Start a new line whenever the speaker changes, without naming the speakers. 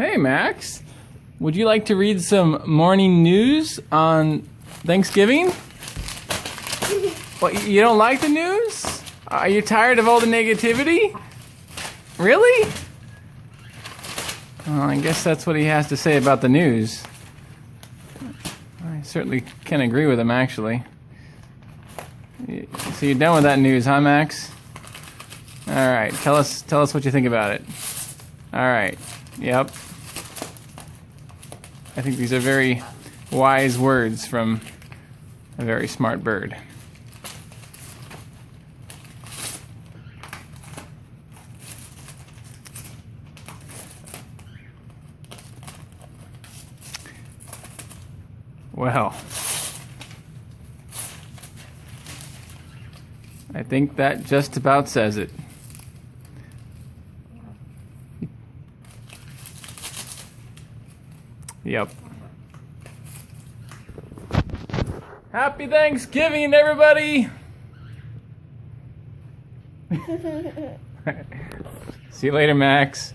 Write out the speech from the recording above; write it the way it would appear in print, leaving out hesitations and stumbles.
Hey, Max. Would you like to read some morning news on Thanksgiving? What, you don't like the news? Are you tired of all the negativity? Really? Well, I guess that's what he has to say about the news. I certainly can agree with him, actually. So you're done with that news, huh, Max? All right, tell us what you think about it. All right. Yep. I think these are very wise words from a very smart bird. Well, I think that just about says it. Yep. Happy Thanksgiving, everybody! See you later, Max.